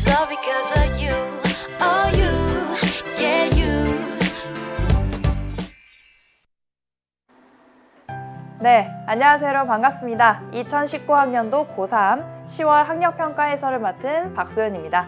It's all because of you, oh you, yeah you. 네, 안녕하세요 여러분 반갑습니다. 2019학년도 고3 10월 학력평가 해설을 맡은 박소연입니다.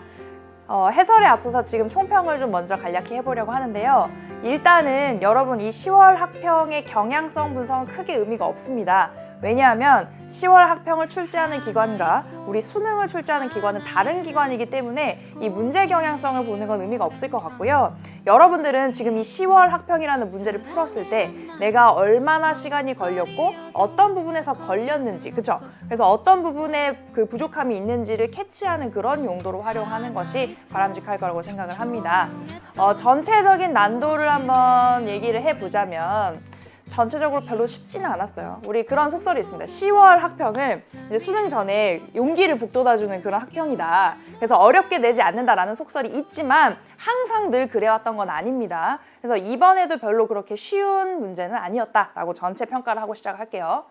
해설에 앞서서 지금 총평을 좀 먼저 간략히 해보려고 하는데요. 일단은 여러분 이 10월 학평의 경향성 분석은 크게 의미가 없습니다. 왜냐하면 10월 학평을 출제하는 기관과 우리 수능을 출제하는 기관은 다른 기관이기 때문에 이 문제 경향성을 보는 건 의미가 없을 것 같고요. 여러분들은 지금 이 10월 학평이라는 문제를 풀었을 때 내가 얼마나 시간이 걸렸고 어떤 부분에서 걸렸는지, 그쵸? 그래서 어떤 부분에 그 부족함이 있는지를 캐치하는 그런 용도로 활용하는 것이 바람직할 거라고 생각을 합니다. 전체적인 난도를 한번 얘기를 해보자면 전체적으로 별로 쉽지는 않았어요. 우리 그런 속설이 있습니다. 10월 학평은 이제 수능 전에 용기를 북돋아주는 그런 학평이다. 그래서 어렵게 내지 않는다라는 속설이 있지만 항상 늘 그래왔던 건 아닙니다. 그래서 이번에도 별로 그렇게 쉬운 문제는 아니었다라고 전체 평가를 하고 시작할게요.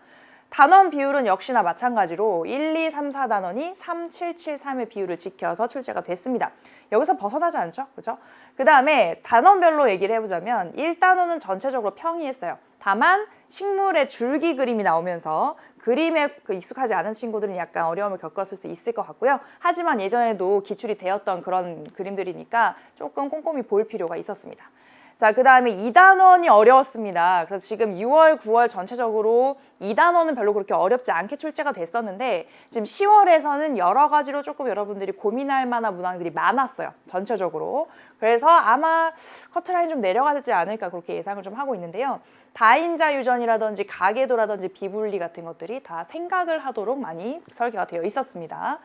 단원 비율은 역시나 마찬가지로 1, 2, 3, 4단원이 3, 7, 7, 3의 비율을 지켜서 출제가 됐습니다. 여기서 벗어나지 않죠? 그죠? 그 다음에 단원별로 얘기를 해보자면 1단원은 전체적으로 평이했어요. 다만 식물의 줄기 그림이 나오면서 그림에 익숙하지 않은 친구들은 약간 어려움을 겪었을 수 있을 것 같고요. 하지만 예전에도 기출이 되었던 그런 그림들이니까 조금 꼼꼼히 볼 필요가 있었습니다. 자, 그 다음에 2단원이 어려웠습니다. 그래서 지금 6월, 9월 전체적으로 2단원은 별로 그렇게 어렵지 않게 출제가 됐었는데 지금 10월에서는 여러 가지로 조금 여러분들이 고민할 만한 문항들이 많았어요. 전체적으로. 그래서 아마 커트라인 좀 내려가지 않을까 그렇게 예상을 좀 하고 있는데요. 다인자 유전이라든지 가계도라든지 비분리 같은 것들이 다 생각을 하도록 많이 설계가 되어 있었습니다.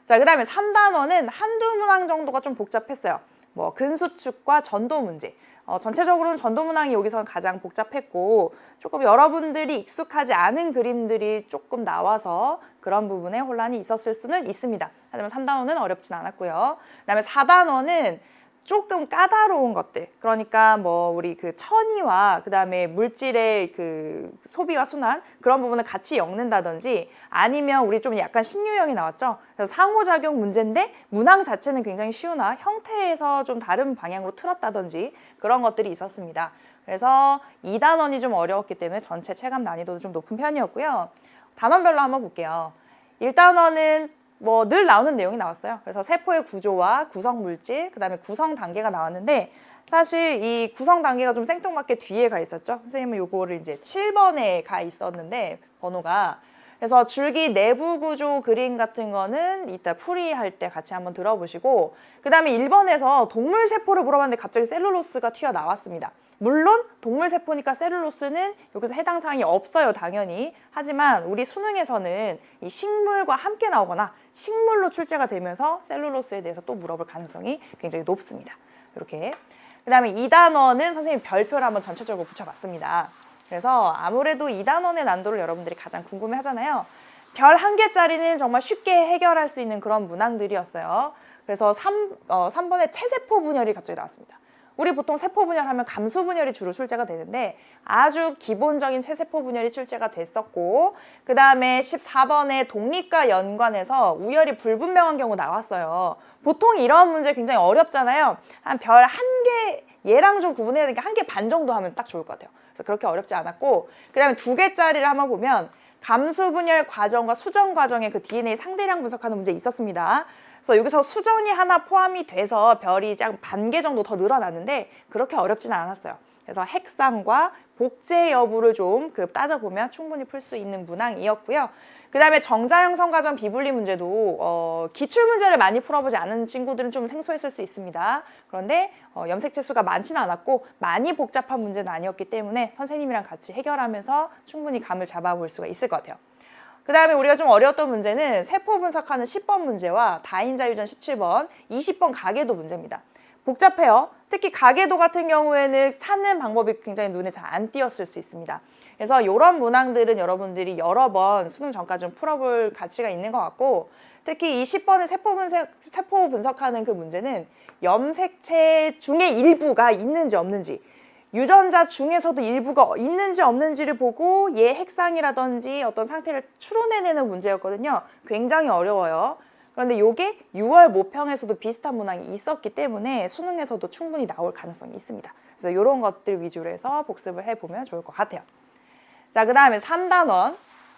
자, 그 다음에 3단원은 한두 문항 정도가 좀 복잡했어요. 뭐 근수축과 전도 문제. 전체적으로는 전도 문항이 여기서 가장 복잡했고 조금 여러분들이 익숙하지 않은 그림들이 조금 나와서 그런 부분에 혼란이 있었을 수는 있습니다. 하지만 3단원은 어렵진 않았고요. 그 다음에 4단원은 조금 까다로운 것들, 그러니까 뭐 우리 그 천이와 그 다음에 물질의 그 소비와 순환 그런 부분을 같이 엮는다든지 아니면 우리 좀 약간 신유형이 나왔죠. 그래서 상호작용 문제인데 문항 자체는 굉장히 쉬우나 형태에서 좀 다른 방향으로 틀었다든지 그런 것들이 있었습니다. 그래서 2단원이 좀 어려웠기 때문에 전체 체감 난이도도 좀 높은 편이었고요. 단원별로 한번 볼게요. 1단원은 뭐 늘 나오는 내용이 나왔어요. 그래서 세포의 구조와 구성 물질, 그 다음에 구성 단계가 나왔는데 사실 이 구성 단계가 좀 생뚱맞게 뒤에 가 있었죠. 선생님은 요거를 이제 7번에 가 있었는데 번호가 그래서 줄기 내부 구조 그림 같은 거는 이따 풀이할 때 같이 한번 들어보시고 그 다음에 1번에서 동물 세포를 물어봤는데 갑자기 셀룰로스가 튀어나왔습니다. 물론 동물 세포니까 셀룰로스는 여기서 해당 사항이 없어요, 당연히. 하지만 우리 수능에서는 이 식물과 함께 나오거나 식물로 출제가 되면서 셀룰로스에 대해서 또 물어볼 가능성이 굉장히 높습니다. 이렇게. 그 다음에 2단원은 선생님 별표를 한번 전체적으로 붙여봤습니다. 그래서 아무래도 2단원의 난도를 여러분들이 가장 궁금해 하잖아요. 별 1개짜리는 정말 쉽게 해결할 수 있는 그런 문항들이었어요. 그래서 3번에 체세포 분열이 갑자기 나왔습니다. 우리 보통 세포 분열하면 감수 분열이 주로 출제가 되는데 아주 기본적인 체세포 분열이 출제가 됐었고 그 다음에 14번에 독립과 연관해서 우열이 불분명한 경우 나왔어요. 보통 이런 문제 굉장히 어렵잖아요. 한 별 1개 얘랑 좀 구분해야 되니까 1개 반 정도 하면 딱 좋을 것 같아요. 그래서 그렇게 어렵지 않았고 그 다음에 2개짜리를 한번 보면 감수 분열 과정과 수정 과정의 그 DNA 상대량 분석하는 문제 있었습니다. 그래서 여기서 수정이 하나 포함이 돼서 별이 약 반 개 정도 더 늘어났는데 그렇게 어렵지는 않았어요. 그래서 핵상과 복제 여부를 좀 따져보면 충분히 풀 수 있는 문항이었고요. 그 다음에 정자 형성 과정 비분리 문제도 기출 문제를 많이 풀어보지 않은 친구들은 좀 생소했을 수 있습니다. 그런데 염색체 수가 많지는 않았고 많이 복잡한 문제는 아니었기 때문에 선생님이랑 같이 해결하면서 충분히 감을 잡아볼 수가 있을 것 같아요. 그 다음에 우리가 좀 어려웠던 문제는 세포 분석하는 10번 문제와 다인자 유전 17번, 20번 가계도 문제입니다. 복잡해요. 특히 가계도 같은 경우에는 찾는 방법이 굉장히 눈에 잘 안 띄었을 수 있습니다. 그래서 이런 문항들은 여러분들이 여러 번 수능 전까지 좀 풀어볼 가치가 있는 것 같고 특히 20번의 세포 분석하는 그 문제는 염색체 중에 일부가 있는지 없는지 유전자 중에서도 일부가 있는지 없는지를 보고 얘 핵상이라든지 어떤 상태를 추론해내는 문제였거든요. 굉장히 어려워요. 그런데 이게 6월 모평에서도 비슷한 문항이 있었기 때문에 수능에서도 충분히 나올 가능성이 있습니다. 그래서 이런 것들 위주로 해서 복습을 해보면 좋을 것 같아요. 자, 그 다음에 3단원.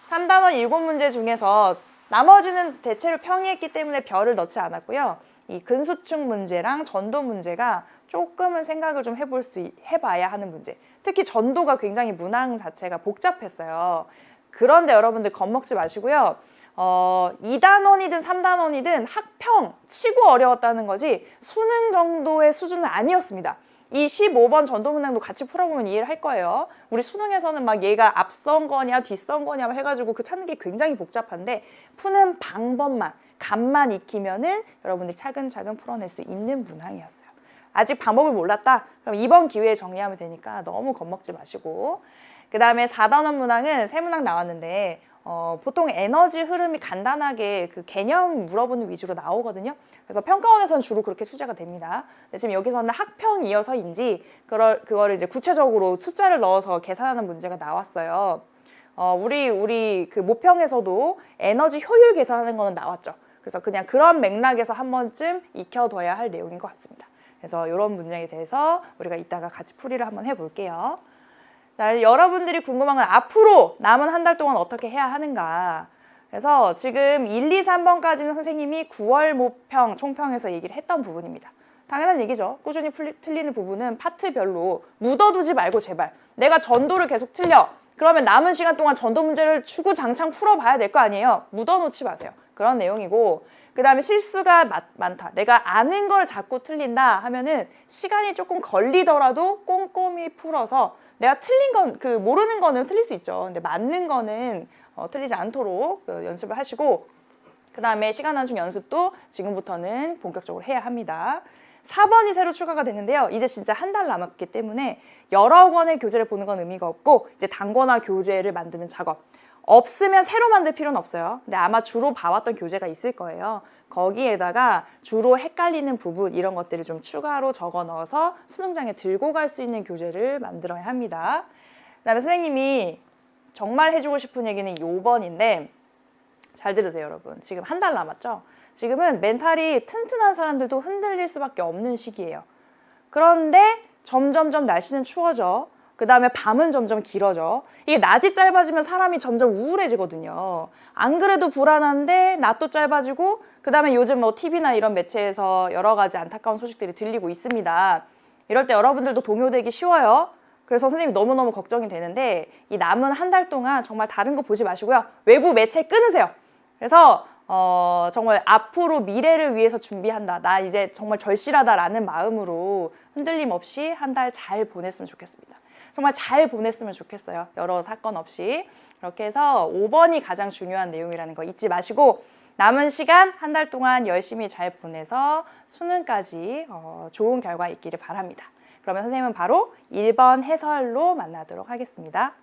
3단원 7문제 중에서 나머지는 대체로 평이했기 때문에 별을 넣지 않았고요. 이 근수축 문제랑 전도 문제가 조금은 생각을 좀 해봐야 하는 문제. 특히 전도가 굉장히 문항 자체가 복잡했어요. 그런데 여러분들 겁먹지 마시고요. 2단원이든 3단원이든 학평 치고 어려웠다는 거지 수능 정도의 수준은 아니었습니다. 이 15번 전도문항도 같이 풀어보면 이해를 할 거예요. 우리 수능에서는 막 얘가 앞선 거냐 뒷선 거냐 해가지고 그 찾는 게 굉장히 복잡한데 푸는 방법만 감만 익히면은 여러분들이 차근차근 풀어낼 수 있는 문항이었어요. 아직 방법을 몰랐다? 그럼 이번 기회에 정리하면 되니까 너무 겁먹지 마시고. 그 다음에 4단원 문항은 3문항 나왔는데 보통 에너지 흐름이 간단하게 그 개념 물어보는 위주로 나오거든요. 그래서 평가원에서는 주로 그렇게 수재가 됩니다. 근데 지금 여기서는 학평이어서인지 그거를 이제 구체적으로 숫자를 넣어서 계산하는 문제가 나왔어요. 우리 그 모평에서도 에너지 효율 계산하는 거는 나왔죠. 그래서 그냥 그런 맥락에서 한 번쯤 익혀둬야 할 내용인 것 같습니다. 그래서 이런 문제에 대해서 우리가 이따가 같이 풀이를 한번 해볼게요. 자, 여러분들이 궁금한 건 앞으로 남은 한 달 동안 어떻게 해야 하는가. 그래서 지금 1, 2, 3번까지는 선생님이 9월 모평, 총평에서 얘기를 했던 부분입니다. 당연한 얘기죠. 꾸준히 틀리는 부분은 파트별로 묻어두지 말고 제발. 내가 전도를 계속 틀려. 그러면 남은 시간 동안 전도 문제를 주구장창 풀어봐야 될 거 아니에요. 묻어놓지 마세요. 그런 내용이고, 그 다음에 실수가 많다. 내가 아는 걸 자꾸 틀린다 하면은 시간이 조금 걸리더라도 꼼꼼히 풀어서 내가 틀린 건, 모르는 거는 틀릴 수 있죠. 근데 맞는 거는 틀리지 않도록 연습을 하시고, 그 다음에 시간 단축 연습도 지금부터는 본격적으로 해야 합니다. 4번이 새로 추가가 됐는데요. 이제 진짜 한 달 남았기 때문에 여러 권의 교재를 보는 건 의미가 없고 이제 단권화 교재를 만드는 작업. 없으면 새로 만들 필요는 없어요. 근데 아마 주로 봐왔던 교재가 있을 거예요. 거기에다가 주로 헷갈리는 부분 이런 것들을 좀 추가로 적어 넣어서 수능장에 들고 갈 수 있는 교재를 만들어야 합니다. 그다음에 선생님이 정말 해주고 싶은 얘기는 5번인데 잘 들으세요, 여러분. 지금 한 달 남았죠? 지금은 멘탈이 튼튼한 사람들도 흔들릴 수밖에 없는 시기예요. 그런데 점점점 날씨는 추워져. 그 다음에 밤은 점점 길어져. 이게 낮이 짧아지면 사람이 점점 우울해지거든요. 안 그래도 불안한데 낮도 짧아지고 그 다음에 요즘 뭐 TV나 이런 매체에서 여러 가지 안타까운 소식들이 들리고 있습니다. 이럴 때 여러분들도 동요되기 쉬워요. 그래서 선생님이 너무너무 걱정이 되는데 이 남은 한 달 동안 정말 다른 거 보지 마시고요. 외부 매체 끊으세요. 그래서 정말 앞으로 미래를 위해서 준비한다. 나 이제 정말 절실하다라는 마음으로 흔들림 없이 한 달 잘 보냈으면 좋겠습니다. 정말 잘 보냈으면 좋겠어요. 여러 사건 없이. 그렇게 해서 5번이 가장 중요한 내용이라는 거 잊지 마시고 남은 시간 한 달 동안 열심히 잘 보내서 수능까지 좋은 결과 있기를 바랍니다. 그러면 선생님은 바로 1번 해설로 만나도록 하겠습니다.